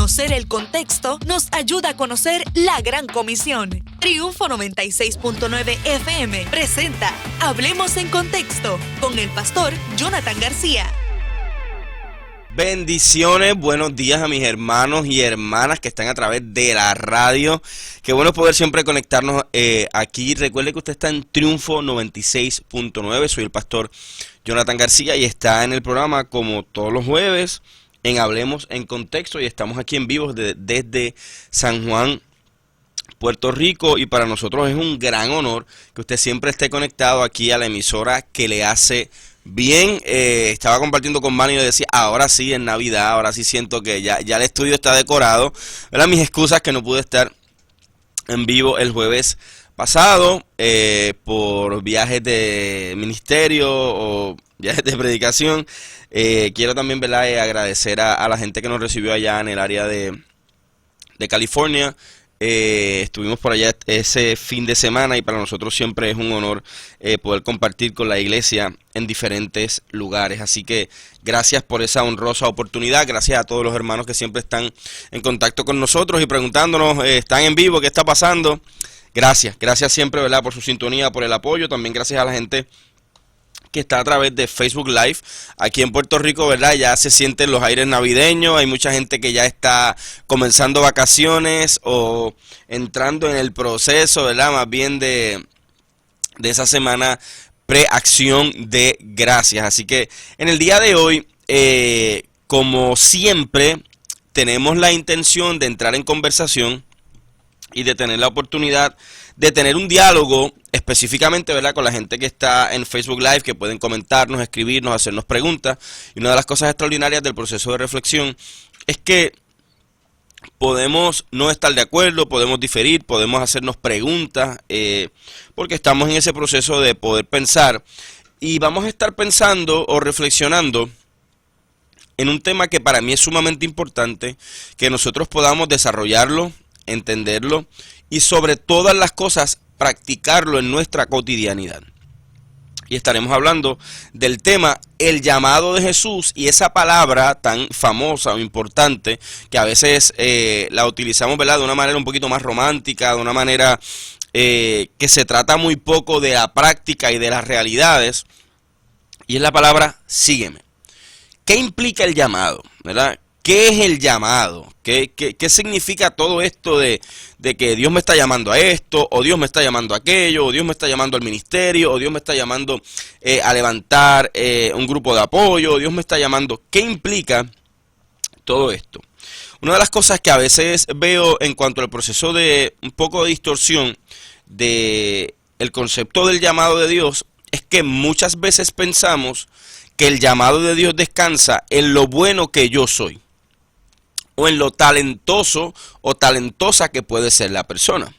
Conocer el contexto nos ayuda a conocer la gran comisión. Triunfo 96.9 FM presenta Hablemos en Contexto con el pastor Jonathan García. Bendiciones, buenos días a mis hermanos y hermanas que están a través de la radio. Qué bueno poder siempre conectarnos aquí. Recuerde que usted está en Triunfo 96.9. Soy el pastor Jonathan García y está en el programa como todos los jueves en Hablemos en Contexto. Y estamos aquí en vivo desde San Juan, Puerto Rico. Y para nosotros es un gran honor que usted siempre esté conectado aquí a la emisora que le hace bien. Estaba compartiendo con Manny y le decía, ahora sí en Navidad, ahora sí siento que ya el estudio está decorado. ¿Verdad? Mis excusas que no pude estar en vivo el jueves pasado por viajes de ministerio o viajes de predicación. Quiero también, ¿verdad?, agradecer a la gente que nos recibió allá en el área de California. Estuvimos por allá ese fin de semana y para nosotros siempre es un honor poder compartir con la iglesia en diferentes lugares. Así que gracias por esa honrosa oportunidad. Gracias a todos los hermanos que siempre están en contacto con nosotros y preguntándonos, ¿están en vivo? ¿Qué está pasando? Gracias siempre, ¿verdad?, por su sintonía, por el apoyo. También gracias a la gente que está a través de Facebook Live. Aquí en Puerto Rico, ¿verdad?, ya se sienten los aires navideños. Hay mucha gente que ya está comenzando vacaciones o entrando en el proceso, ¿verdad?, más bien de esa semana pre-acción de gracias. Así que en el día de hoy, como siempre, tenemos la intención de entrar en conversación y de tener la oportunidad de tener un diálogo específicamente, ¿verdad?, con la gente que está en Facebook Live, que pueden comentarnos, escribirnos, hacernos preguntas. Y una de las cosas extraordinarias del proceso de reflexión es que podemos no estar de acuerdo, podemos diferir, podemos hacernos preguntas, porque estamos en ese proceso de poder pensar. Y vamos a estar pensando o reflexionando en un tema que para mí es sumamente importante, que nosotros podamos desarrollarlo, entenderlo y sobre todas las cosas practicarlo en nuestra cotidianidad. Y estaremos hablando del tema el llamado de Jesús y esa palabra tan famosa o importante que a veces la utilizamos, ¿verdad?, de una manera un poquito más romántica, de una manera que se trata muy poco de la práctica y de las realidades, y es la palabra sígueme. ¿Qué implica el llamado? ¿Verdad? ¿Qué es el llamado? ¿Qué significa todo esto de que Dios me está llamando a esto, o Dios me está llamando a aquello, o Dios me está llamando al ministerio, o Dios me está llamando a levantar un grupo de apoyo, o Dios me está llamando? ¿Qué implica todo esto? Una de las cosas que a veces veo en cuanto al proceso de un poco de distorsión de el concepto del llamado de Dios es que muchas veces pensamos que el llamado de Dios descansa en lo bueno que yo soy, o en lo talentoso o talentosa que puede ser la persona.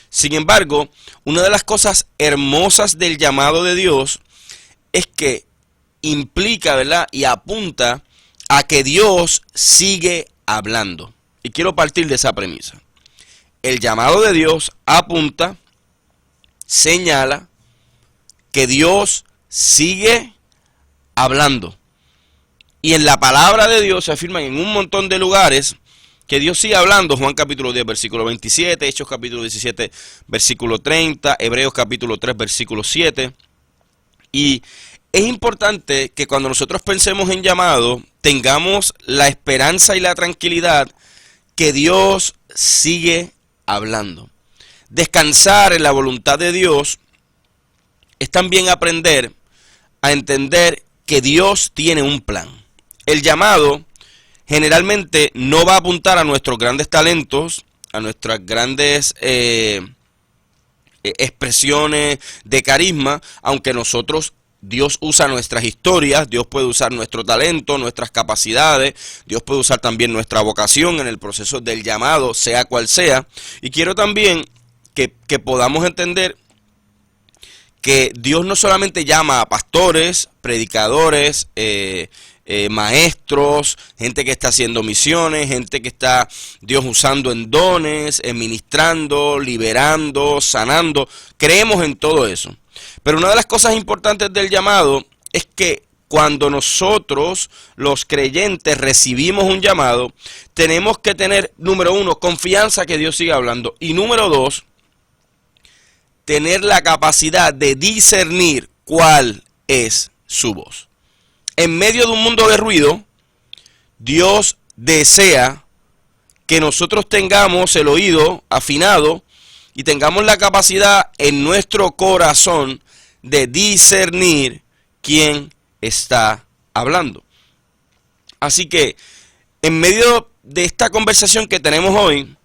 Sin embargo, una de las cosas hermosas del llamado de Dios es que implica, ¿verdad?, y apunta a que Dios sigue hablando. Y quiero partir de esa premisa. El llamado de Dios apunta, señala que Dios sigue hablando. Y en la palabra de Dios se afirman en un montón de lugares que Dios sigue hablando. Juan capítulo 10, versículo 27, Hechos capítulo 17, versículo 30, Hebreos capítulo 3, versículo 7. Y es importante que cuando nosotros pensemos en llamado, tengamos la esperanza y la tranquilidad que Dios sigue hablando. Descansar en la voluntad de Dios es también aprender a entender que Dios tiene un plan. El llamado generalmente no va a apuntar a nuestros grandes talentos, a nuestras grandes expresiones de carisma, aunque Dios usa nuestras historias, Dios puede usar nuestro talento, nuestras capacidades, Dios puede usar también nuestra vocación en el proceso del llamado, sea cual sea. Y quiero también que podamos entender que Dios no solamente llama a pastores, predicadores, maestros, gente que está haciendo misiones, gente que está Dios usando en dones, ministrando, liberando, sanando. Creemos en todo eso. Pero una de las cosas importantes del llamado es que cuando nosotros, los creyentes, recibimos un llamado, tenemos que tener, número uno, confianza que Dios siga hablando. Y número dos, tener la capacidad de discernir cuál es su voz. En medio de un mundo de ruido, Dios desea que nosotros tengamos el oído afinado y tengamos la capacidad en nuestro corazón de discernir quién está hablando. Así que, en medio de esta conversación que tenemos hoy,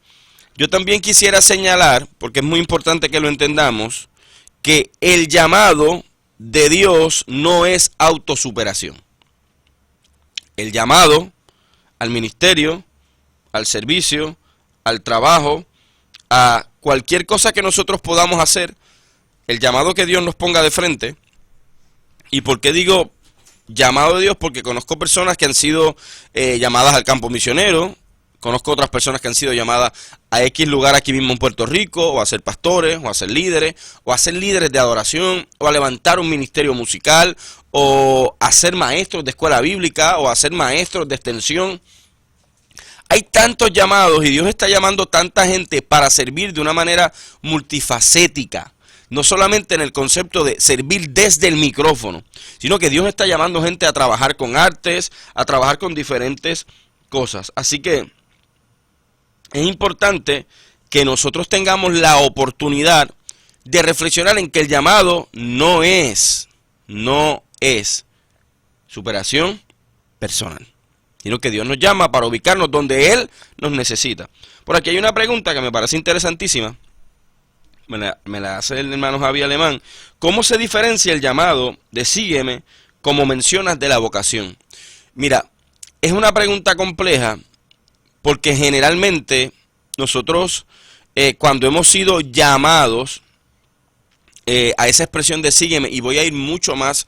yo también quisiera señalar, porque es muy importante que lo entendamos, que el llamado de Dios no es autosuperación. El llamado al ministerio, al servicio, al trabajo, a cualquier cosa que nosotros podamos hacer, el llamado que Dios nos ponga de frente. ¿Y por qué digo llamado de Dios? Porque conozco personas que han sido llamadas al campo misionero, conozco otras personas que han sido llamadas a X lugar aquí mismo en Puerto Rico, o a ser pastores, o a ser líderes de adoración, o a levantar un ministerio musical, o a ser maestros de escuela bíblica, o a ser maestros de extensión. Hay tantos llamados y Dios está llamando tanta gente para servir de una manera multifacética. No solamente en el concepto de servir desde el micrófono, sino que Dios está llamando gente a trabajar con artes, a trabajar con diferentes cosas. Así que es importante que nosotros tengamos la oportunidad de reflexionar en que el llamado no es superación personal, sino que Dios nos llama para ubicarnos donde Él nos necesita. Por aquí hay una pregunta que me parece interesantísima. Me la hace el hermano Javier Alemán. ¿Cómo se diferencia el llamado de sígueme, como mencionas, de la vocación? Mira, es una pregunta compleja porque generalmente nosotros cuando hemos sido llamados a esa expresión de sígueme, y voy a ir mucho más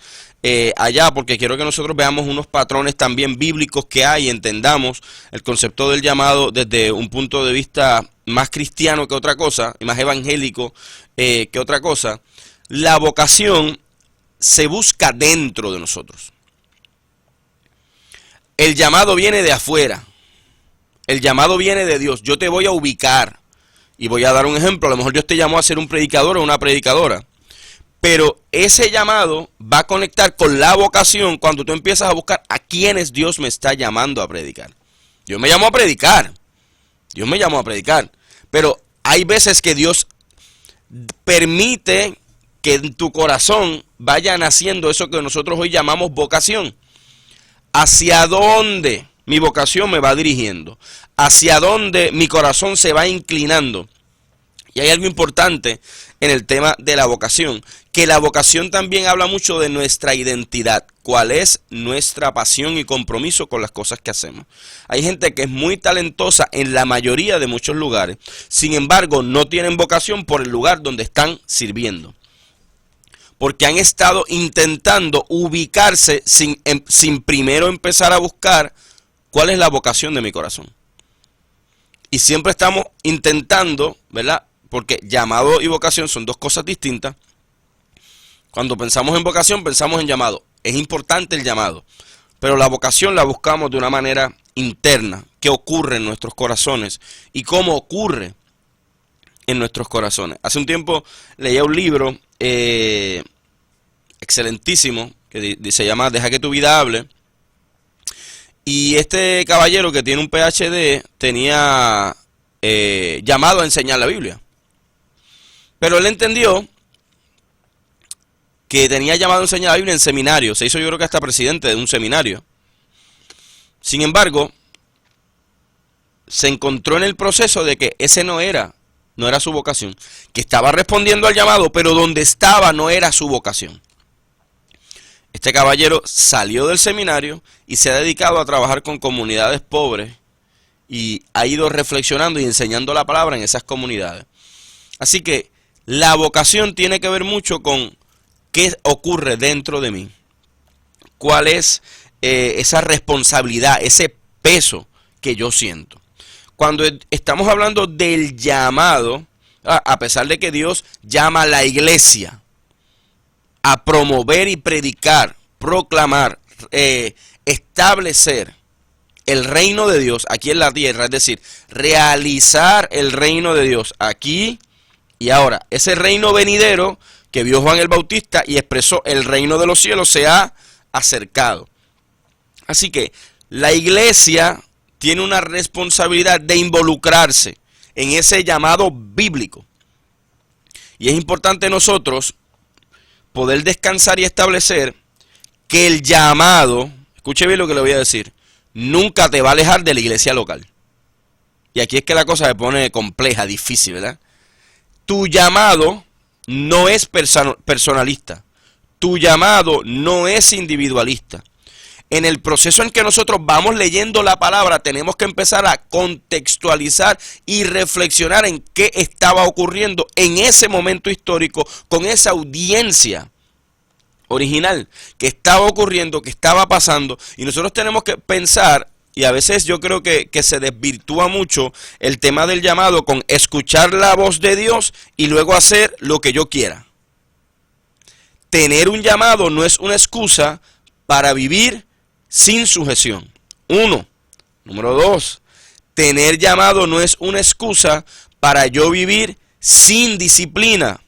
allá porque quiero que nosotros veamos unos patrones también bíblicos que hay y entendamos el concepto del llamado desde un punto de vista más cristiano que otra cosa, y más evangélico que otra cosa. La vocación se busca dentro de nosotros. El llamado viene de afuera. El llamado viene de Dios. Yo te voy a ubicar. Y voy a dar un ejemplo. A lo mejor Dios te llamó a ser un predicador o una predicadora. Pero ese llamado va a conectar con la vocación cuando tú empiezas a buscar a quienes Dios me está llamando a predicar. Dios me llamó a predicar. Dios me llamó a predicar. Pero hay veces que Dios permite que en tu corazón vaya naciendo eso que nosotros hoy llamamos vocación. ¿Hacia dónde mi vocación me va dirigiendo? ¿Hacia dónde mi corazón se va inclinando? Y hay algo importante en el tema de la vocación, que la vocación también habla mucho de nuestra identidad, cuál es nuestra pasión y compromiso con las cosas que hacemos. Hay gente que es muy talentosa en la mayoría de muchos lugares, sin embargo no tienen vocación por el lugar donde están sirviendo, porque han estado intentando ubicarse sin primero empezar a buscar cuál es la vocación de mi corazón. Y siempre estamos intentando, ¿verdad? Porque llamado y vocación son dos cosas distintas. Cuando pensamos en vocación, pensamos en llamado. Es importante el llamado, pero la vocación la buscamos de una manera interna. ¿Qué ocurre en nuestros corazones? Y cómo ocurre en nuestros corazones. Hace un tiempo leía un libro excelentísimo que se llama Deja que tu vida hable. Y este caballero que tiene un PhD tenía llamado a enseñar la Biblia. Pero él entendió que tenía llamado a enseñar la Biblia en seminario. Se hizo, yo creo que hasta presidente de un seminario. Sin embargo, se encontró en el proceso de que ese no era su vocación. Que estaba respondiendo al llamado, pero donde estaba no era su vocación. Este caballero salió del seminario y se ha dedicado a trabajar con comunidades pobres y ha ido reflexionando y enseñando la palabra en esas comunidades. Así que la vocación tiene que ver mucho con qué ocurre dentro de mí, cuál es esa responsabilidad, ese peso que yo siento. Cuando estamos hablando del llamado, a pesar de que Dios llama a la iglesia a promover y predicar, proclamar, establecer el reino de Dios aquí en la tierra, es decir, realizar el reino de Dios aquí y ahora. Ese reino venidero que vio Juan el Bautista y expresó: el reino de los cielos se ha acercado. Así que la iglesia tiene una responsabilidad de involucrarse en ese llamado bíblico. Y es importante nosotros poder descansar y establecer que el llamado, escuche bien lo que le voy a decir, nunca te va a alejar de la iglesia local. Y aquí es que la cosa se pone compleja, difícil, ¿verdad? Tu llamado no es personalista. Tu llamado no es individualista. En el proceso en que nosotros vamos leyendo la palabra, tenemos que empezar a contextualizar y reflexionar en qué estaba ocurriendo en ese momento histórico con esa audiencia original, que estaba ocurriendo, que estaba pasando. Y nosotros tenemos que pensar, y a veces yo creo que se desvirtúa mucho el tema del llamado con escuchar la voz de Dios y luego hacer lo que yo quiera. Tener un llamado no es una excusa para vivir sin sujeción. Número 2, tener llamado no es una excusa para yo vivir sin disciplina.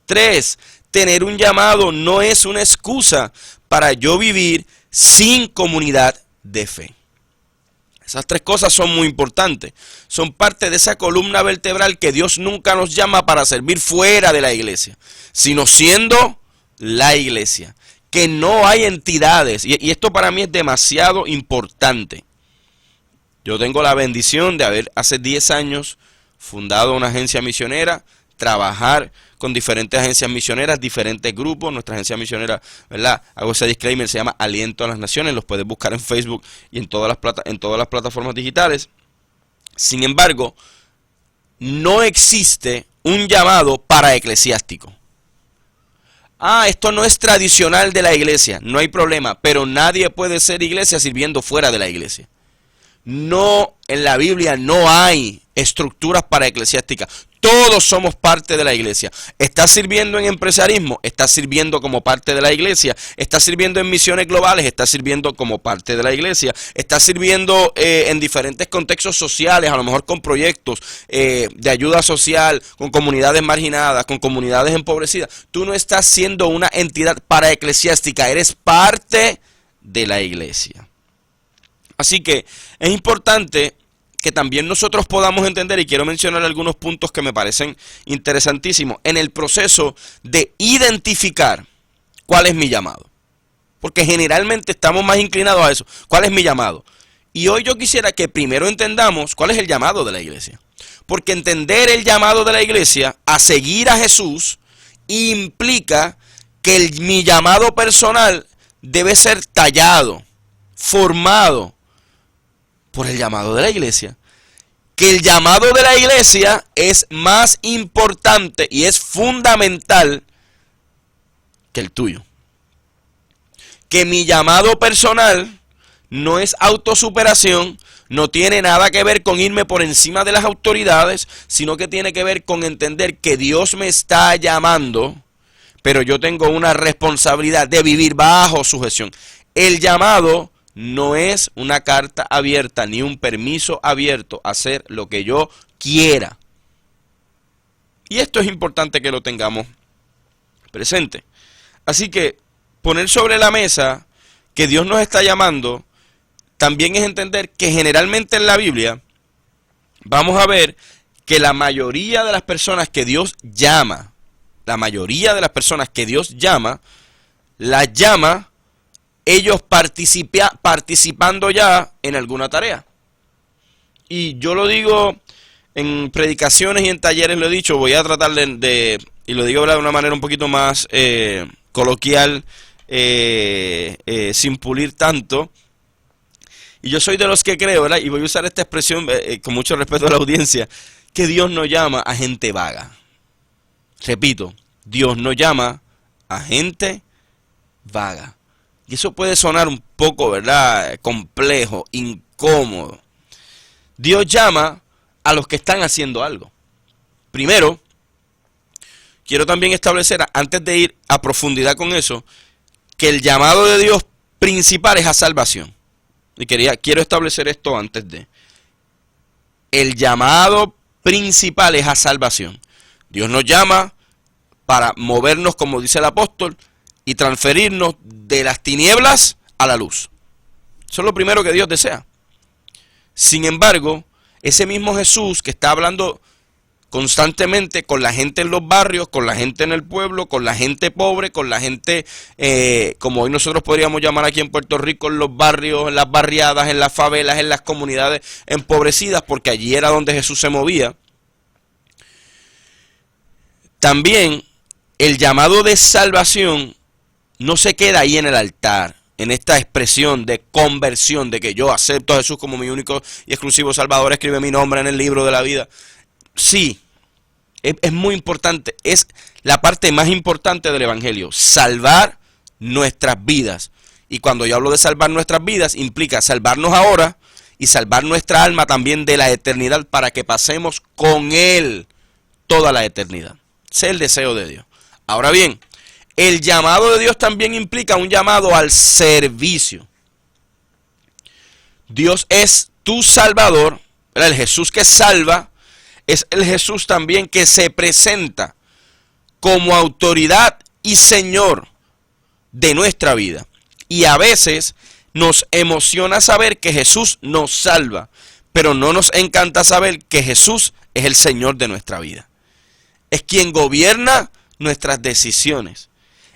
3, tener un llamado no es una excusa para yo vivir sin comunidad de fe. Esas 3 cosas son muy importantes. Son parte de esa columna vertebral que Dios nunca nos llama para servir fuera de la iglesia, sino siendo la iglesia. Que no hay entidades, y esto para mí es demasiado importante. Yo tengo la bendición de haber hace 10 años fundado una agencia misionera, trabajar con diferentes agencias misioneras, diferentes grupos. Nuestra agencia misionera, ¿verdad? Hago ese disclaimer, se llama Aliento a las Naciones, los puedes buscar en Facebook y en todas las plataformas digitales. Sin embargo, no existe un llamado para eclesiástico. Esto no es tradicional de la iglesia, no hay problema, pero nadie puede ser iglesia sirviendo fuera de la iglesia. No, en la Biblia no hay estructuras para eclesiásticas. Todos somos parte de la iglesia. ¿Estás sirviendo en empresarismo? ¿Estás sirviendo como parte de la iglesia? ¿Estás sirviendo en misiones globales? ¿Estás sirviendo como parte de la iglesia? ¿Estás sirviendo en diferentes contextos sociales, a lo mejor con proyectos de ayuda social, con comunidades marginadas, con comunidades empobrecidas? Tú no estás siendo una entidad paraeclesiástica, eres parte de la iglesia. Así que es importante que también nosotros podamos entender, y quiero mencionar algunos puntos que me parecen interesantísimos, en el proceso de identificar cuál es mi llamado. Porque generalmente estamos más inclinados a eso. ¿Cuál es mi llamado? Y hoy yo quisiera que primero entendamos cuál es el llamado de la iglesia. Porque entender el llamado de la iglesia a seguir a Jesús implica que mi llamado personal debe ser tallado, formado por el llamado de la iglesia. Que el llamado de la iglesia es más importante y es fundamental que el tuyo. Que mi llamado personal no es autosuperación, no tiene nada que ver con irme por encima de las autoridades, sino que tiene que ver con entender que Dios me está llamando, pero yo tengo una responsabilidad de vivir bajo sujeción. El llamado no es una carta abierta ni un permiso abierto a hacer lo que yo quiera. Y esto es importante que lo tengamos presente. Así que poner sobre la mesa que Dios nos está llamando también es entender que generalmente en la Biblia vamos a ver que la mayoría de las personas que Dios llama, las llama ellos participando ya en alguna tarea. Y yo lo digo en predicaciones y en talleres, lo he dicho, voy a tratar y lo digo de una manera un poquito más coloquial, sin pulir tanto. Y yo soy de los que creo, ¿verdad? Y voy a usar esta expresión con mucho respeto a la audiencia, que Dios no llama a gente vaga. Repito, Dios no llama a gente vaga. Y eso puede sonar un poco, ¿verdad?, complejo, incómodo. Dios llama a los que están haciendo algo. Primero, quiero también establecer, antes de ir a profundidad con eso, que el llamado de Dios principal es a salvación. Y quiero establecer esto antes de. El llamado principal es a salvación. Dios nos llama para movernos, como dice el apóstol, y transferirnos de las tinieblas a la luz. Eso es lo primero que Dios desea. Sin embargo, ese mismo Jesús que está hablando constantemente con la gente en los barrios, con la gente en el pueblo, con la gente pobre, con la gente, como hoy nosotros podríamos llamar aquí en Puerto Rico, en los barrios, en las barriadas, en las favelas, en las comunidades empobrecidas, porque allí era donde Jesús se movía. También el llamado de salvación no se queda ahí en el altar, en esta expresión de conversión, de que yo acepto a Jesús como mi único y exclusivo Salvador, escribe mi nombre en el libro de la vida. Sí, es muy importante, es la parte más importante del Evangelio, salvar nuestras vidas. Y cuando yo hablo de salvar nuestras vidas, implica salvarnos ahora y salvar nuestra alma también de la eternidad para que pasemos con Él toda la eternidad. Ese es el deseo de Dios. Ahora bien, el llamado de Dios también implica un llamado al servicio. Dios es tu Salvador, el Jesús que salva, es el Jesús también que se presenta como autoridad y Señor de nuestra vida. Y a veces nos emociona saber que Jesús nos salva, pero no nos encanta saber que Jesús es el Señor de nuestra vida. Es quien gobierna nuestras decisiones.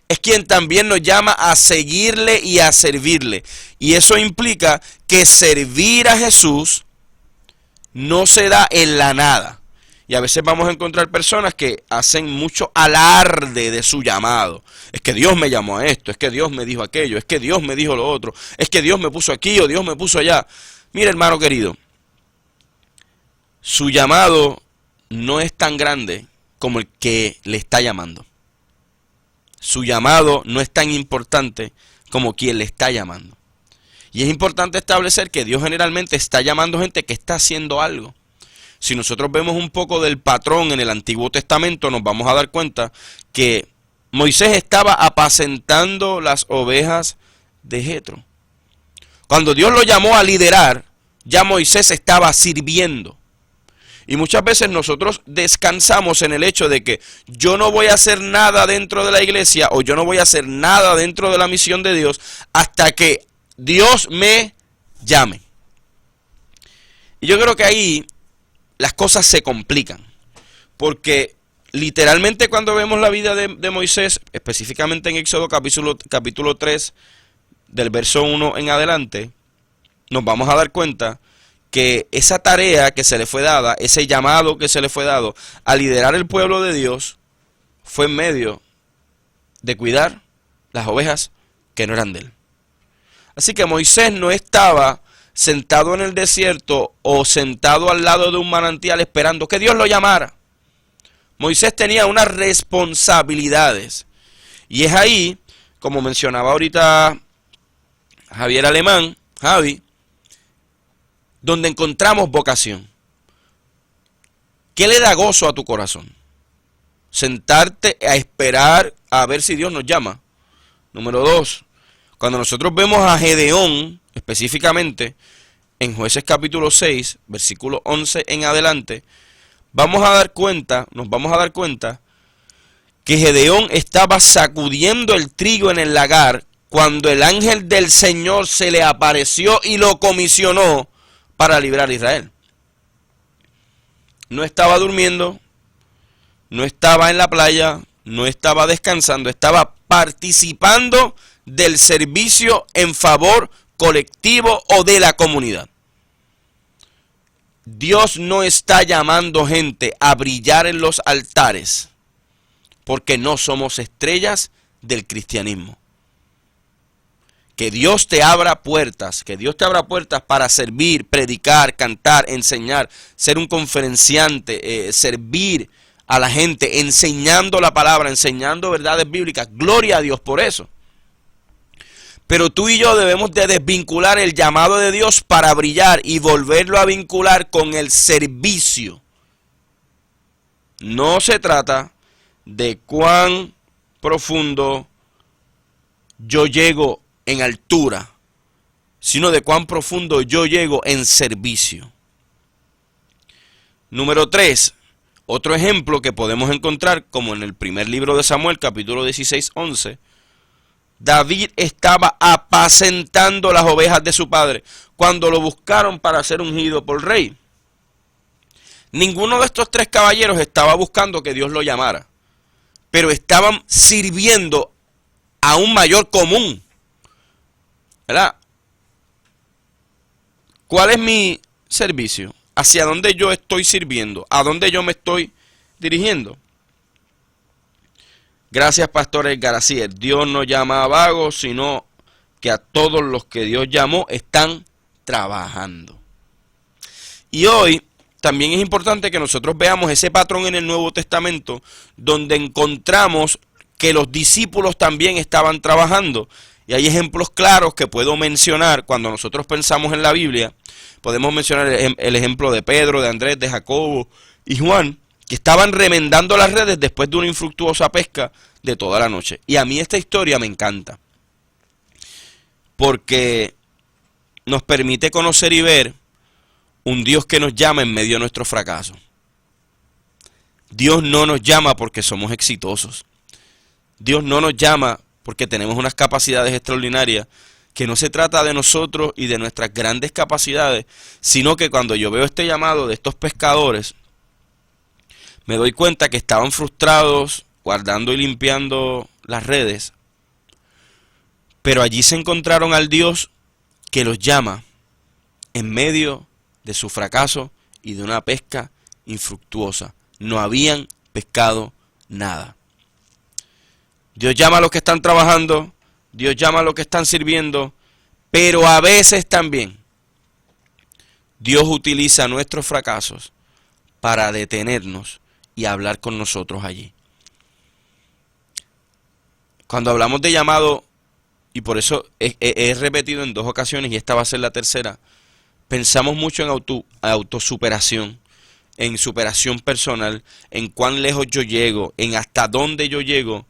Es quien también nos llama a seguirle y a servirle. Y eso implica que servir a Jesús no se da en la nada. Y a veces vamos a encontrar personas que hacen mucho alarde de su llamado. Es que Dios me llamó a esto, es que Dios me dijo aquello, es que Dios me dijo lo otro, es que Dios me puso aquí o Dios me puso allá. Mire, hermano querido, su llamado no es tan grande como el que le está llamando. Su llamado no es tan importante como quien le está llamando. Y es importante establecer que Dios generalmente está llamando gente que está haciendo algo. Si nosotros vemos un poco del patrón en el Antiguo Testamento, nos vamos a dar cuenta que Moisés estaba apacentando las ovejas de Jetro. Cuando Dios lo llamó a liderar, ya Moisés estaba sirviendo. Y muchas veces nosotros descansamos en el hecho de que yo no voy a hacer nada dentro de la iglesia o yo no voy a hacer nada dentro de la misión de Dios hasta que Dios me llame. Y yo creo que ahí las cosas se complican, porque literalmente cuando vemos la vida de Moisés, específicamente en Éxodo capítulo 3, del verso 1 en adelante, nos vamos a dar cuenta que esa tarea que se le fue dada, ese llamado que se le fue dado a liderar el pueblo de Dios, fue en medio de cuidar las ovejas que no eran de él. Así que Moisés no estaba sentado en el desierto o sentado al lado de un manantial esperando que Dios lo llamara. Moisés tenía unas responsabilidades. Y es ahí, como mencionaba ahorita Javier Alemán, Javi, donde encontramos vocación. ¿Qué le da gozo a tu corazón? Sentarte a esperar a ver si Dios nos llama. Número 2, cuando nosotros vemos a Gedeón, específicamente en Jueces capítulo 6, versículo 11 en adelante, nos vamos a dar cuenta que Gedeón estaba sacudiendo el trigo en el lagar cuando el ángel del Señor se le apareció y lo comisionó para librar a Israel. No estaba durmiendo, no estaba en la playa, no estaba descansando, estaba participando del servicio en favor colectivo o de la comunidad. Dios no está llamando gente a brillar en los altares porque no somos estrellas del cristianismo. Que Dios te abra puertas, para servir, predicar, cantar, enseñar, ser un conferenciante, servir a la gente, enseñando la palabra, enseñando verdades bíblicas. Gloria a Dios por eso. Pero tú y yo debemos de desvincular el llamado de Dios para brillar y volverlo a vincular con el servicio. No se trata de cuán profundo yo llego en altura, sino de cuán profundo yo llego en servicio. Número 3, otro ejemplo que podemos encontrar, como en el primer libro de Samuel, capítulo 16, 11, David estaba apacentando las ovejas de su padre cuando lo buscaron para ser ungido por rey. Ninguno de estos 3 caballeros estaba buscando que Dios lo llamara, pero estaban sirviendo a un mayor común, ¿verdad? ¿Cuál es mi servicio? ¿Hacia dónde yo estoy sirviendo? ¿A dónde yo me estoy dirigiendo? Gracias, Pastor Edgar. Así es, Dios no llama a vagos, sino que a todos los que Dios llamó están trabajando. Y hoy también es importante que nosotros veamos ese patrón en el Nuevo Testamento, donde encontramos que los discípulos también estaban trabajando. Y hay ejemplos claros que puedo mencionar cuando nosotros pensamos en la Biblia. Podemos mencionar el ejemplo de Pedro, de Andrés, de Jacobo y Juan, que estaban remendando las redes después de una infructuosa pesca de toda la noche. Y a mí esta historia me encanta, porque nos permite conocer y ver un Dios que nos llama en medio de nuestro fracaso. Dios no nos llama porque somos exitosos. Dios no nos llama porque tenemos unas capacidades extraordinarias, que no se trata de nosotros y de nuestras grandes capacidades, sino que cuando yo veo este llamado de estos pescadores, me doy cuenta que estaban frustrados guardando y limpiando las redes, pero allí se encontraron al Dios que los llama en medio de su fracaso y de una pesca infructuosa. No habían pescado nada. Dios llama a los que están trabajando, Dios llama a los que están sirviendo, pero a veces también Dios utiliza nuestros fracasos para detenernos y hablar con nosotros allí. Cuando hablamos de llamado, y por eso he repetido en 2 ocasiones, y esta va a ser la tercera, pensamos mucho en autosuperación, en superación personal, en cuán lejos yo llego, en hasta dónde yo llego.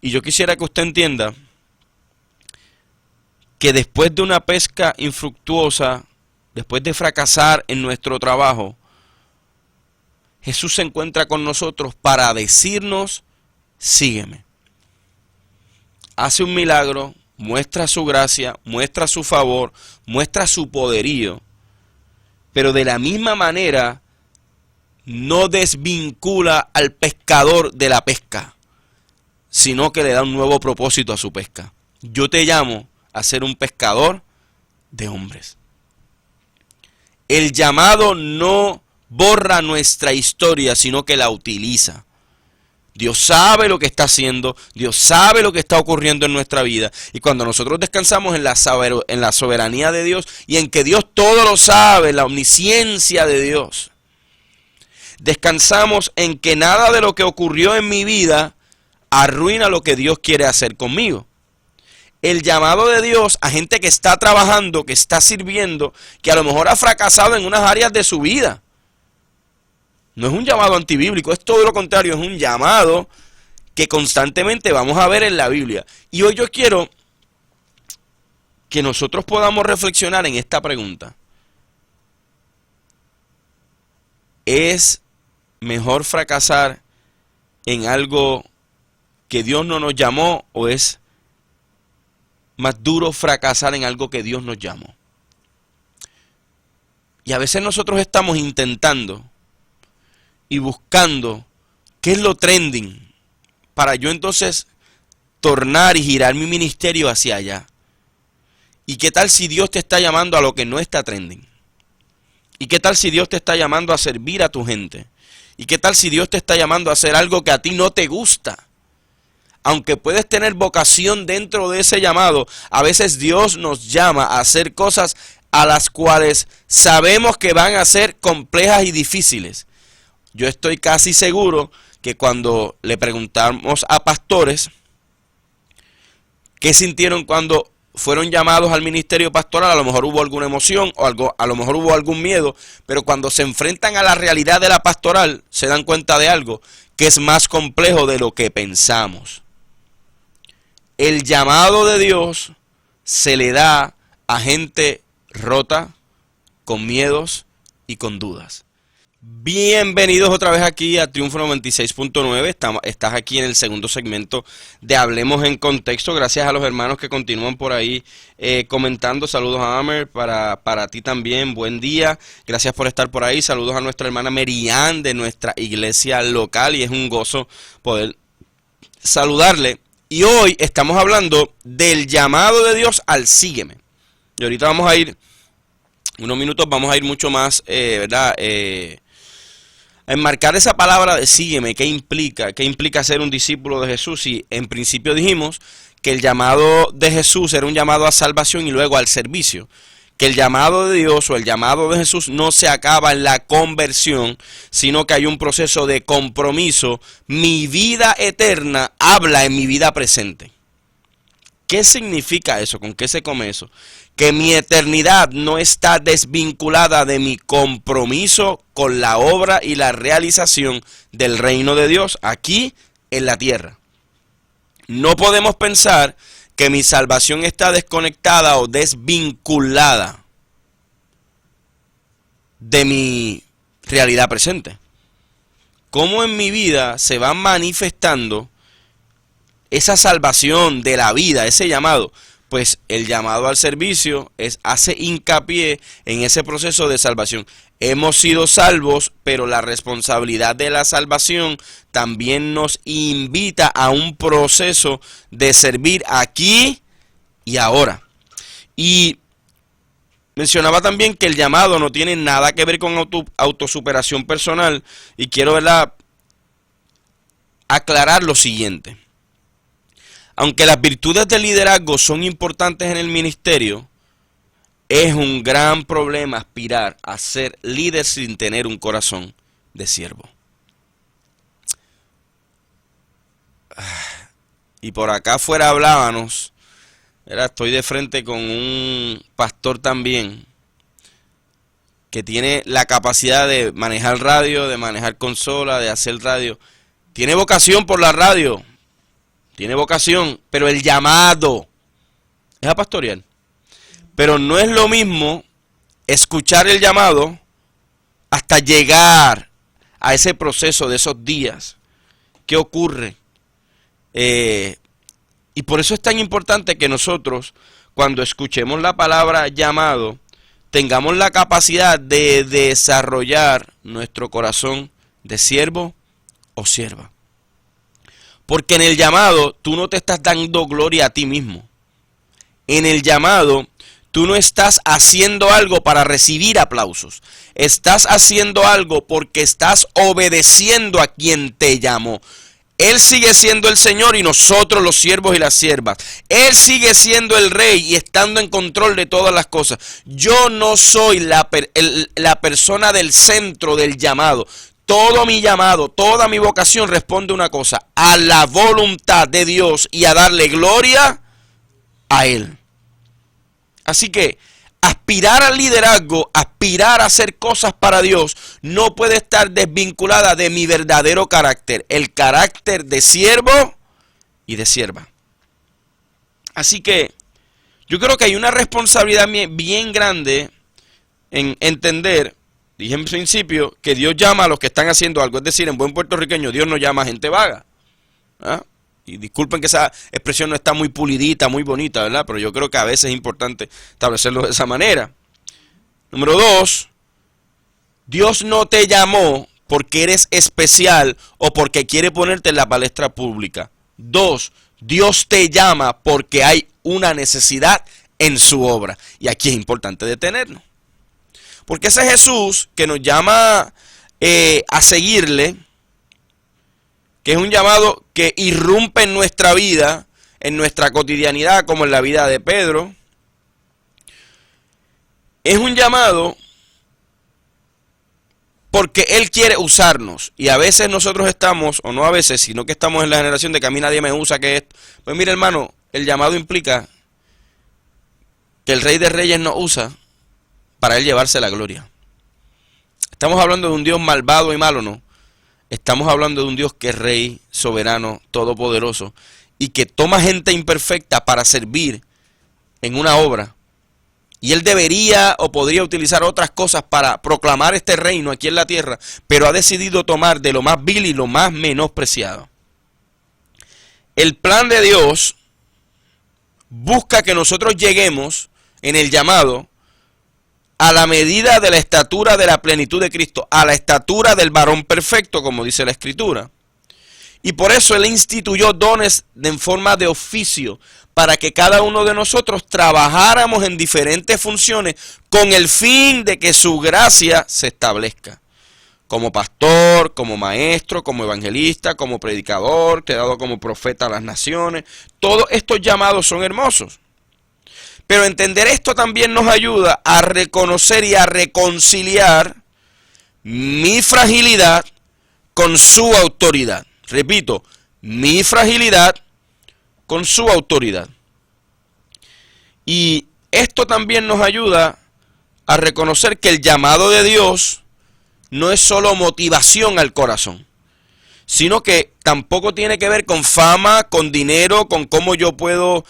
Y yo quisiera que usted entienda que después de una pesca infructuosa, después de fracasar en nuestro trabajo, Jesús se encuentra con nosotros para decirnos, sígueme. Hace un milagro, muestra su gracia, muestra su favor, muestra su poderío, pero de la misma manera no desvincula al pescador de la pesca, sino que le da un nuevo propósito a su pesca. Yo te llamo a ser un pescador de hombres. El llamado no borra nuestra historia, sino que la utiliza. Dios sabe lo que está haciendo, Dios sabe lo que está ocurriendo en nuestra vida. Y cuando nosotros descansamos en la soberanía de Dios y en que Dios todo lo sabe, la omnisciencia de Dios, descansamos en que nada de lo que ocurrió en mi vida arruina lo que Dios quiere hacer conmigo. El llamado de Dios a gente que está trabajando, que está sirviendo, que a lo mejor ha fracasado en unas áreas de su vida, no es un llamado antibíblico, es todo lo contrario, es un llamado que constantemente vamos a ver en la Biblia. Y hoy yo quiero que nosotros podamos reflexionar en esta pregunta. ¿Es mejor fracasar en algo que Dios no nos llamó, o es más duro fracasar en algo que Dios nos llamó? Y a veces nosotros estamos intentando y buscando qué es lo trending para yo entonces tornar y girar mi ministerio hacia allá. ¿Y qué tal si Dios te está llamando a lo que no está trending? ¿Y qué tal si Dios te está llamando a servir a tu gente? ¿Y qué tal si Dios te está llamando a hacer algo que a ti no te gusta? Aunque puedes tener vocación dentro de ese llamado, a veces Dios nos llama a hacer cosas a las cuales sabemos que van a ser complejas y difíciles. Yo estoy casi seguro que cuando le preguntamos a pastores qué sintieron cuando fueron llamados al ministerio pastoral, a lo mejor hubo alguna emoción o a lo mejor hubo algún miedo, pero cuando se enfrentan a la realidad de la pastoral se dan cuenta de algo, que es más complejo de lo que pensamos. El llamado de Dios se le da a gente rota, con miedos y con dudas. Bienvenidos otra vez aquí a Triunfo 96.9. Estás aquí en el segundo segmento de Hablemos en Contexto. Gracias a los hermanos que continúan por ahí comentando. Saludos a Amer, para ti también. Buen día. Gracias por estar por ahí. Saludos a nuestra hermana Merian de nuestra iglesia local. Y es un gozo poder saludarle. Y hoy estamos hablando del llamado de Dios al sígueme. Y ahorita vamos a ir, unos minutos, vamos a ir mucho más, ¿verdad? A enmarcar esa palabra de sígueme, ¿qué implica ser un discípulo de Jesús? Y en principio dijimos que el llamado de Jesús era un llamado a salvación y luego al servicio. Que el llamado de Dios o el llamado de Jesús no se acaba en la conversión, sino que hay un proceso de compromiso. Mi vida eterna habla en mi vida presente. ¿Qué significa eso? ¿Con qué se come eso? Que mi eternidad no está desvinculada de mi compromiso con la obra y la realización del reino de Dios aquí en la tierra. No podemos pensar que mi salvación está desconectada o desvinculada de mi realidad presente. ¿Cómo en mi vida se va manifestando esa salvación de la vida, ese llamado? Pues el llamado al servicio hace hincapié en ese proceso de salvación. Hemos sido salvos, pero la responsabilidad de la salvación también nos invita a un proceso de servir aquí y ahora. Y mencionaba también que el llamado no tiene nada que ver con autosuperación personal. Y quiero, ¿verdad?, aclarar lo siguiente. Aunque las virtudes del liderazgo son importantes en el ministerio, es un gran problema aspirar a ser líder sin tener un corazón de siervo. Y por acá afuera hablábamos, estoy de frente con un pastor también, que tiene la capacidad de manejar radio, de manejar consola, de hacer radio. Tiene vocación por la radio. Tiene vocación, pero el llamado es a pastorear. Pero no es lo mismo escuchar el llamado hasta llegar a ese proceso de esos días. ¿Qué ocurre? Y por eso es tan importante que nosotros, cuando escuchemos la palabra llamado, tengamos la capacidad de desarrollar nuestro corazón de siervo o sierva. Porque en el llamado tú no te estás dando gloria a ti mismo. En el llamado tú no estás haciendo algo para recibir aplausos. Estás haciendo algo porque estás obedeciendo a quien te llamó. Él sigue siendo el Señor y nosotros los siervos y las siervas. Él sigue siendo el Rey y estando en control de todas las cosas. Yo no soy la persona del centro del llamado. Todo mi llamado, toda mi vocación responde a una cosa: a la voluntad de Dios y a darle gloria a Él. Así que aspirar al liderazgo, aspirar a hacer cosas para Dios, no puede estar desvinculada de mi verdadero carácter, el carácter de siervo y de sierva. Así que yo creo que hay una responsabilidad bien grande en entender. Dije en principio que Dios llama a los que están haciendo algo. Es decir, en buen puertorriqueño, Dios no llama a gente vaga. ¿Ah? Y disculpen que esa expresión no está muy pulidita, muy bonita, ¿verdad? Pero yo creo que a veces es importante establecerlo de esa manera. Número 2, Dios no te llamó porque eres especial o porque quiere ponerte en la palestra pública. 2, Dios te llama porque hay una necesidad en su obra. Y aquí es importante detenernos. Porque ese Jesús que nos llama a seguirle, que es un llamado que irrumpe en nuestra vida, en nuestra cotidianidad, como en la vida de Pedro, es un llamado porque Él quiere usarnos. Y a veces nosotros estamos, o no a veces, sino que estamos en la generación de que a mí nadie me usa, que esto. Pues mire, hermano, el llamado implica que el Rey de Reyes nos usa para Él llevarse la gloria. Estamos hablando de un Dios malvado y malo, ¿no? Estamos hablando de un Dios que es Rey, soberano, todopoderoso, y que toma gente imperfecta para servir en una obra. Y él debería o podría utilizar otras cosas para proclamar este reino aquí en la tierra, pero ha decidido tomar de lo más vil y lo más menospreciado. El plan de Dios busca que nosotros lleguemos en el llamado a la medida de la estatura de la plenitud de Cristo, a la estatura del varón perfecto, como dice la Escritura. Y por eso Él instituyó dones en forma de oficio, para que cada uno de nosotros trabajáramos en diferentes funciones con el fin de que su gracia se establezca. Como pastor, como maestro, como evangelista, como predicador, quedado como profeta a las naciones. Todos estos llamados son hermosos. Pero entender esto también nos ayuda a reconocer y a reconciliar mi fragilidad con su autoridad. Repito, mi fragilidad con su autoridad. Y esto también nos ayuda a reconocer que el llamado de Dios no es solo motivación al corazón, sino que tampoco tiene que ver con fama, con dinero, con cómo yo puedo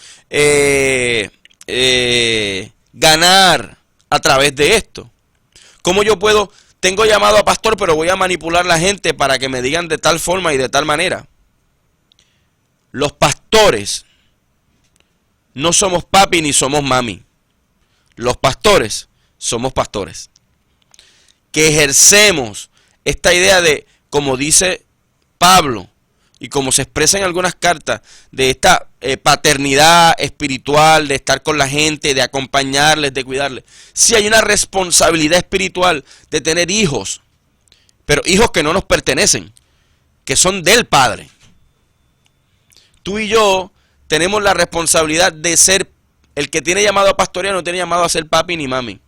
ganar a través de esto. Cómo yo puedo, tengo llamado a pastor, pero voy a manipular a la gente para que me digan de tal forma y de tal manera. Los pastores no somos papi ni somos mami. Los pastores somos pastores. Que ejercemos esta idea de, como dice Pablo, y como se expresa en algunas cartas, de esta paternidad espiritual, de estar con la gente, de acompañarles, de cuidarles. Sí hay una responsabilidad espiritual de tener hijos, pero hijos que no nos pertenecen, que son del Padre. Tú y yo tenemos la responsabilidad de ser, el que tiene llamado a pastorear no tiene llamado a ser papi ni mami,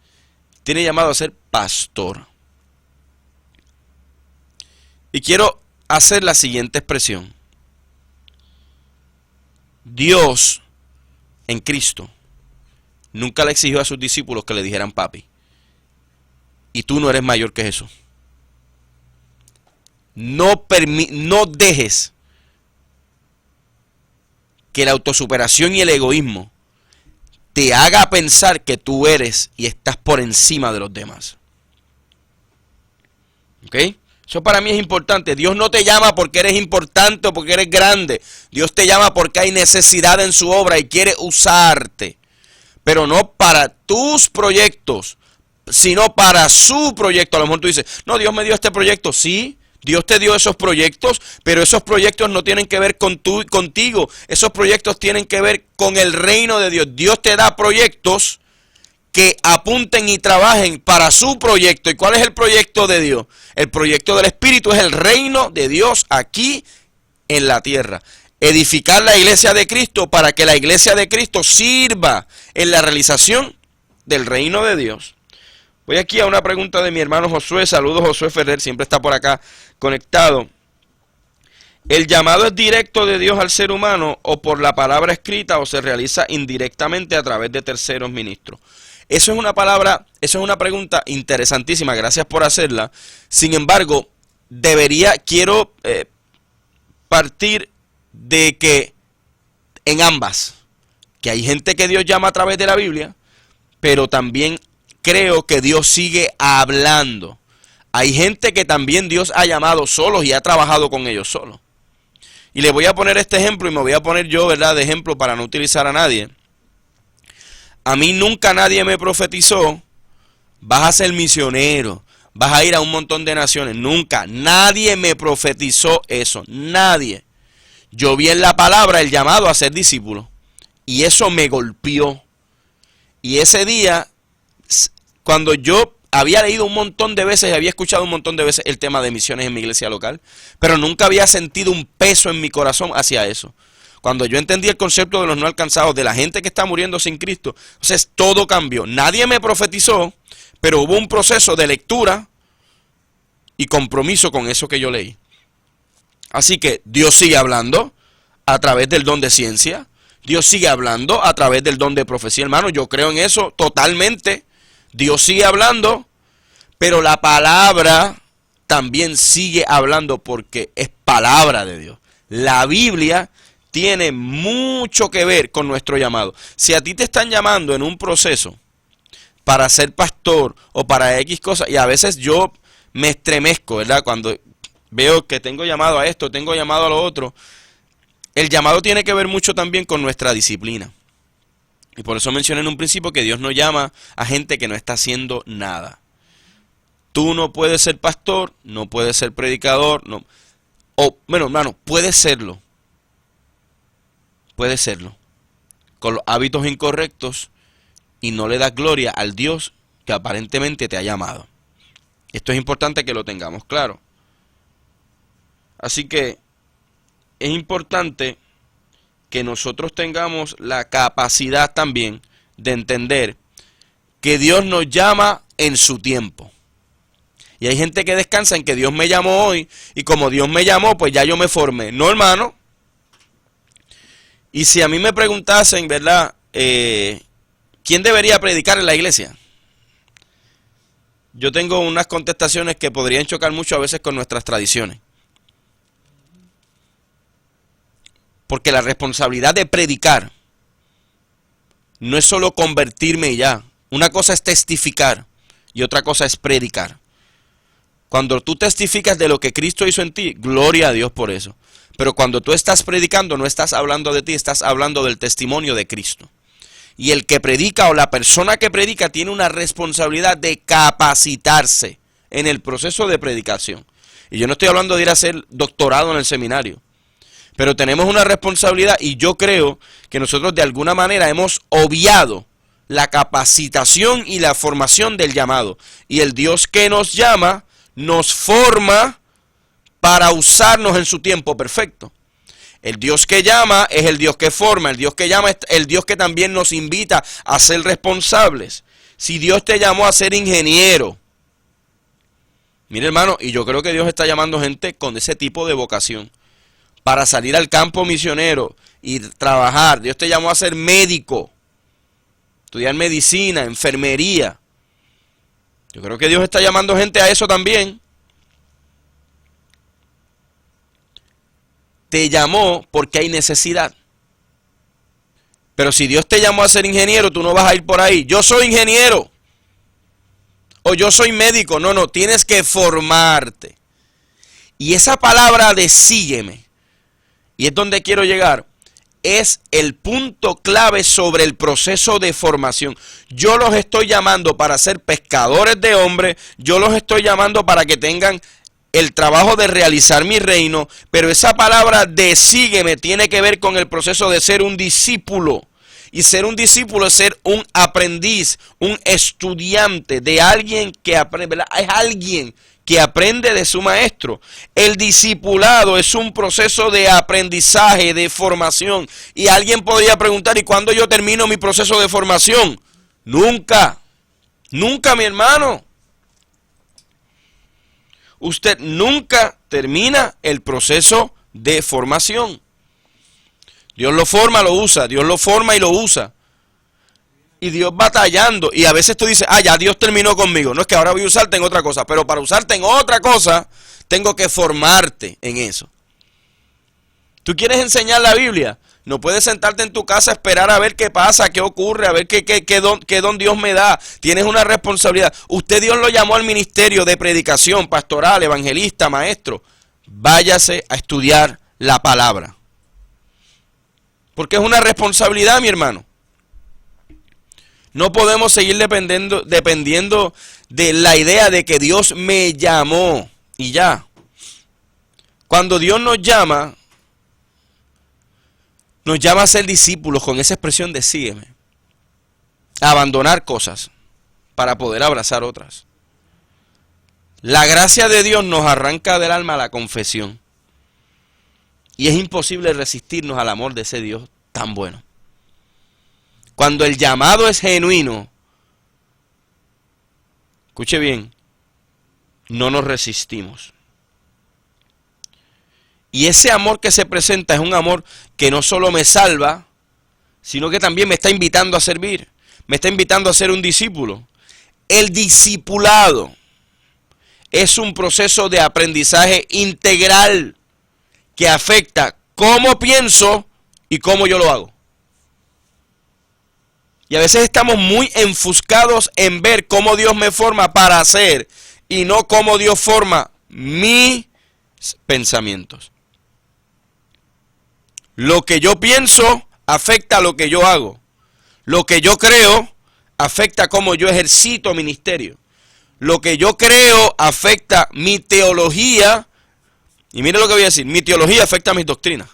tiene llamado a ser pastor. Y quiero hacer la siguiente expresión. Dios en Cristo nunca le exigió a sus discípulos que le dijeran papi. Y tú no eres mayor que Jesús. No dejes que la autosuperación y el egoísmo te haga pensar que tú eres y estás por encima de los demás. ¿Ok? Eso para mí es importante. Dios no te llama porque eres importante o porque eres grande. Dios te llama porque hay necesidad en su obra y quiere usarte. Pero no para tus proyectos, sino para su proyecto. A lo mejor tú dices, no, Dios me dio este proyecto. Sí, Dios te dio esos proyectos, pero esos proyectos no tienen que ver contigo. Esos proyectos tienen que ver con el reino de Dios. Dios te da proyectos que apunten y trabajen para su proyecto. ¿Y cuál es el proyecto de Dios? El proyecto del Espíritu es el reino de Dios aquí en la tierra. Edificar la iglesia de Cristo para que la iglesia de Cristo sirva en la realización del reino de Dios. Voy aquí a una pregunta de mi hermano Josué. Saludos, Josué Ferrer, siempre está por acá conectado. ¿El llamado es directo de Dios al ser humano o por la palabra escrita o se realiza indirectamente a través de terceros ministros? Eso es una pregunta interesantísima, gracias por hacerla. Sin embargo, quiero partir de que en ambas, que hay gente que Dios llama a través de la Biblia, pero también creo que Dios sigue hablando. Hay gente que también Dios ha llamado solos y ha trabajado con ellos solos. Y le voy a poner este ejemplo y me voy a poner yo, ¿verdad?, de ejemplo para no utilizar a nadie. A mí nunca nadie me profetizó, vas a ser misionero, vas a ir a un montón de naciones. Nunca, nadie me profetizó eso, nadie. Yo vi en la palabra el llamado a ser discípulo y eso me golpeó. Y ese día, cuando yo había leído un montón de veces, había escuchado un montón de veces el tema de misiones en mi iglesia local, pero nunca había sentido un peso en mi corazón hacia eso. Cuando yo entendí el concepto de los no alcanzados, de la gente que está muriendo sin Cristo, entonces todo cambió. Nadie me profetizó, pero hubo un proceso de lectura y compromiso con eso que yo leí. Así que Dios sigue hablando a través del don de ciencia. Dios sigue hablando a través del don de profecía, hermano. Yo creo en eso totalmente. Dios sigue hablando, pero la palabra también sigue hablando porque es palabra de Dios. La Biblia tiene mucho que ver con nuestro llamado. Si a ti te están llamando en un proceso para ser pastor o para X cosas, y a veces yo me estremezco, ¿verdad? Cuando veo que tengo llamado a esto, tengo llamado a lo otro. El llamado tiene que ver mucho también con nuestra disciplina. Y por eso mencioné en un principio que Dios no llama a gente que no está haciendo nada. Tú no puedes ser pastor, no puedes ser predicador, no. O, bueno, hermano, puedes serlo. Puedes serlo. Con los hábitos incorrectos y no le das gloria al Dios que aparentemente te ha llamado. Esto es importante que lo tengamos claro. Así que es importante que nosotros tengamos la capacidad también de entender que Dios nos llama en su tiempo. Y hay gente que descansa en que Dios me llamó hoy y como Dios me llamó, pues ya yo me formé. No, hermano. Y si a mí me preguntasen, ¿verdad? ¿Quién debería predicar en la iglesia? Yo tengo unas contestaciones que podrían chocar mucho a veces con nuestras tradiciones. Porque la responsabilidad de predicar no es solo convertirme y ya. Una cosa es testificar y otra cosa es predicar. Cuando tú testificas de lo que Cristo hizo en ti, gloria a Dios por eso. Pero cuando tú estás predicando, no estás hablando de ti, estás hablando del testimonio de Cristo. Y el que predica o la persona que predica tiene una responsabilidad de capacitarse en el proceso de predicación. Y yo no estoy hablando de ir a hacer doctorado en el seminario. Pero tenemos una responsabilidad y yo creo que nosotros de alguna manera hemos obviado la capacitación y la formación del llamado. Y el Dios que nos llama nos forma para usarnos en su tiempo perfecto. El Dios que llama es el Dios que forma, el Dios que llama es el Dios que también nos invita a ser responsables. Si Dios te llamó a ser ingeniero, mire hermano, y yo creo que Dios está llamando gente con ese tipo de vocación para salir al campo misionero y trabajar. Dios te llamó a ser médico, estudiar medicina, enfermería. Yo creo que Dios está llamando gente a eso también. Te llamó porque hay necesidad. Pero si Dios te llamó a ser ingeniero, tú no vas a ir por ahí. Yo soy ingeniero. O yo soy médico. No, tienes que formarte. Y esa palabra de sígueme, y es donde quiero llegar, es el punto clave sobre el proceso de formación. Yo los estoy llamando para ser pescadores de hombres, yo los estoy llamando para que tengan el trabajo de realizar mi reino, pero esa palabra de sígueme tiene que ver con el proceso de ser un discípulo. Y ser un discípulo es ser un aprendiz, un estudiante de alguien que aprende, ¿verdad? Es alguien que aprende de su maestro. El discipulado es un proceso de aprendizaje, de formación. Y alguien podría preguntar, ¿y cuándo yo termino mi proceso de formación? Nunca, nunca, mi hermano. Usted nunca termina el proceso de formación. Dios lo forma, lo usa. Dios lo forma y lo usa. Y Dios batallando. Y a veces tú dices, ya Dios terminó conmigo. No es que ahora voy a usarte en otra cosa. Pero para usarte en otra cosa, tengo que formarte en eso. ¿Tú quieres enseñar la Biblia? No puedes sentarte en tu casa a esperar a ver qué pasa, qué ocurre, a ver qué don Dios me da. Tienes una responsabilidad. Usted Dios lo llamó al ministerio de predicación, pastoral, evangelista, maestro. Váyase a estudiar la palabra. Porque es una responsabilidad, mi hermano. No podemos seguir dependiendo de la idea de que Dios me llamó y ya. Cuando Dios nos llama a ser discípulos con esa expresión de sígueme. A abandonar cosas para poder abrazar otras. La gracia de Dios nos arranca del alma la confesión. Y es imposible resistirnos al amor de ese Dios tan bueno. Cuando el llamado es genuino, escuche bien, no nos resistimos. Y ese amor que se presenta es un amor que no solo me salva, sino que también me está invitando a servir, me está invitando a ser un discípulo. El discipulado es un proceso de aprendizaje integral que afecta cómo pienso y cómo yo lo hago. Y a veces estamos muy enfuscados en ver cómo Dios me forma para hacer y no cómo Dios forma mis pensamientos. Lo que yo pienso afecta a lo que yo hago. Lo que yo creo afecta cómo yo ejercito ministerio. Lo que yo creo afecta mi teología. Y mire lo que voy a decir. Mi teología afecta mis doctrinas.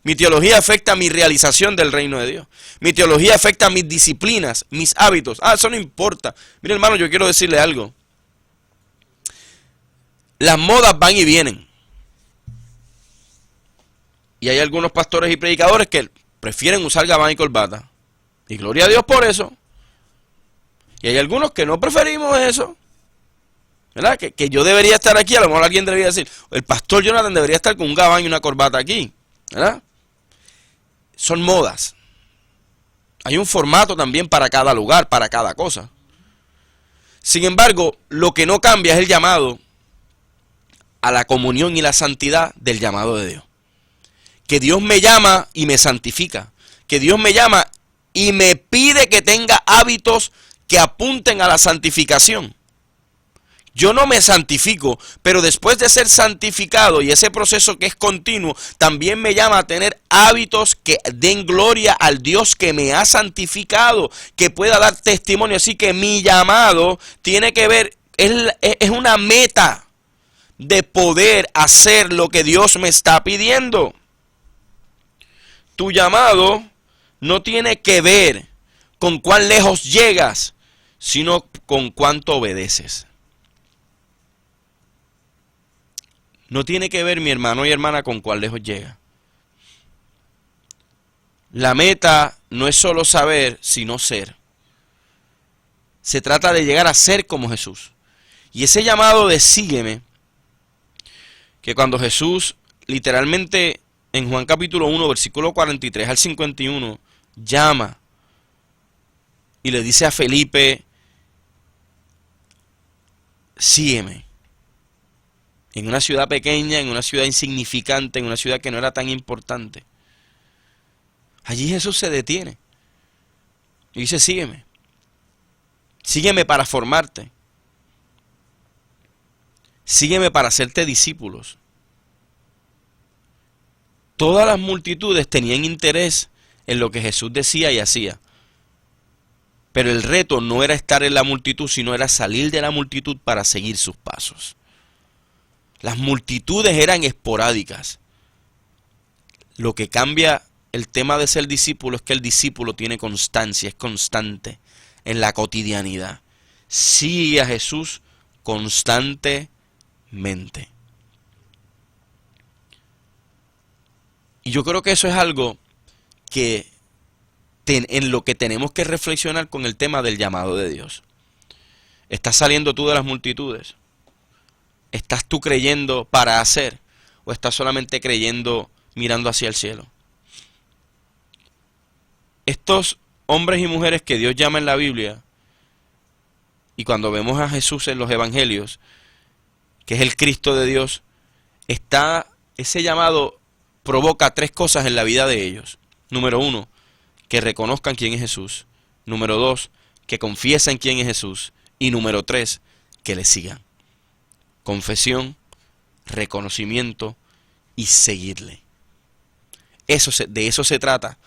Mi teología afecta mi realización del reino de Dios. Mi teología afecta mis disciplinas, mis hábitos. Eso no importa. Mire, hermano, yo quiero decirle algo. Las modas van y vienen. Y hay algunos pastores y predicadores que prefieren usar gabán y corbata. Y gloria a Dios por eso. Y hay algunos que no preferimos eso. ¿Verdad? Que yo debería estar aquí. A lo mejor alguien debería decir, el pastor Jonathan debería estar con un gabán y una corbata aquí. ¿Verdad? Son modas. Hay un formato también para cada lugar, para cada cosa. Sin embargo, lo que no cambia es el llamado a la comunión y la santidad del llamado de Dios. Que Dios me llama y me santifica. Que Dios me llama y me pide que tenga hábitos que apunten a la santificación. Yo no me santifico, pero después de ser santificado y ese proceso que es continuo, también me llama a tener hábitos que den gloria al Dios que me ha santificado, que pueda dar testimonio. Así que mi llamado tiene que ver, es una meta de poder hacer lo que Dios me está pidiendo. Tu llamado no tiene que ver con cuán lejos llegas, sino con cuánto obedeces. No tiene que ver, mi hermano y hermana, con cuán lejos llega. La meta no es solo saber, sino ser. Se trata de llegar a ser como Jesús. Y ese llamado de sígueme, que cuando Jesús literalmente en Juan capítulo 1, versículo 43 al 51, llama y le dice a Felipe, sígueme. En una ciudad pequeña, en una ciudad insignificante, en una ciudad que no era tan importante. Allí Jesús se detiene y dice, sígueme. Sígueme para formarte. Sígueme para hacerte discípulos. Todas las multitudes tenían interés en lo que Jesús decía y hacía. Pero el reto no era estar en la multitud, sino era salir de la multitud para seguir sus pasos. Las multitudes eran esporádicas. Lo que cambia el tema de ser discípulo es que el discípulo tiene constancia, es constante en la cotidianidad. Sigue a Jesús constantemente. Y yo creo que eso es algo que en lo que tenemos que reflexionar con el tema del llamado de Dios. ¿Estás saliendo tú de las multitudes? ¿Estás tú creyendo para hacer? ¿O estás solamente creyendo mirando hacia el cielo? Estos hombres y mujeres que Dios llama en la Biblia, y cuando vemos a Jesús en los evangelios, que es el Cristo de Dios, ese llamado provoca tres cosas en la vida de ellos. Número 1, que reconozcan quién es Jesús. Número 2, que confiesen quién es Jesús. Y número 3, que le sigan. Confesión, reconocimiento y seguirle. De eso se trata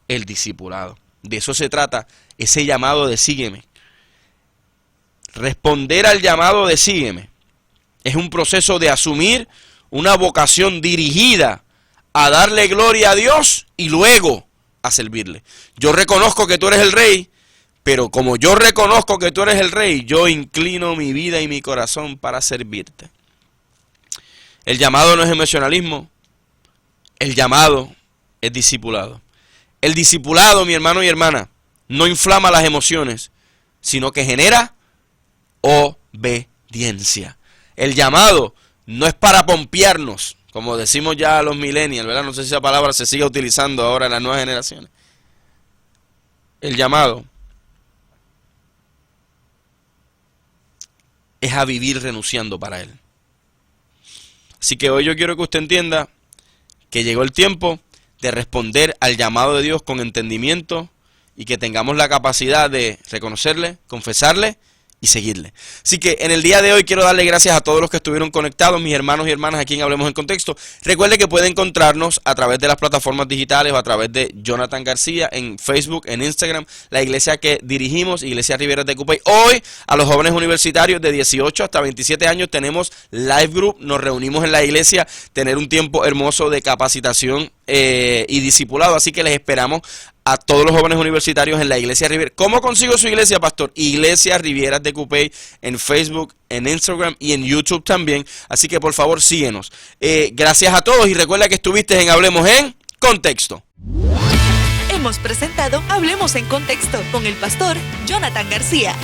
el discipulado. De eso se trata ese llamado de sígueme. Responder al llamado de sígueme es un proceso de asumir una vocación dirigida a darle gloria a Dios y luego a servirle. Yo reconozco que tú eres el rey, pero como yo reconozco que tú eres el rey, yo inclino mi vida y mi corazón para servirte. El llamado no es emocionalismo, el llamado es discipulado. El discipulado, mi hermano y hermana, no inflama las emociones, sino que genera obediencia. El llamado no es para pompearnos, como decimos ya a los millennials, ¿verdad? No sé si esa palabra se sigue utilizando ahora en las nuevas generaciones. El llamado es a vivir renunciando para Él. Así que hoy yo quiero que usted entienda que llegó el tiempo de responder al llamado de Dios con entendimiento y que tengamos la capacidad de reconocerle, confesarle y seguirle. Así que en el día de hoy quiero darle gracias a todos los que estuvieron conectados, mis hermanos y hermanas aquí en Hablemos en Contexto. Recuerde que puede encontrarnos a través de las plataformas digitales o a través de Jonathan García en Facebook, en Instagram, la iglesia que dirigimos, Iglesia Riberas de Cupey. Hoy a los jóvenes universitarios de 18 hasta 27 años tenemos live group, nos reunimos en la iglesia, tener un tiempo hermoso de capacitación y discipulado, así que les esperamos a todos los jóvenes universitarios en la Iglesia Riviera. ¿Cómo consigo su iglesia, pastor? Iglesia Rivieras de Cupey en Facebook, en Instagram y en YouTube también. Así que por favor síguenos. Gracias a todos y recuerda que estuviste en Hablemos en Contexto. Hemos presentado Hablemos en Contexto con el pastor Jonathan García.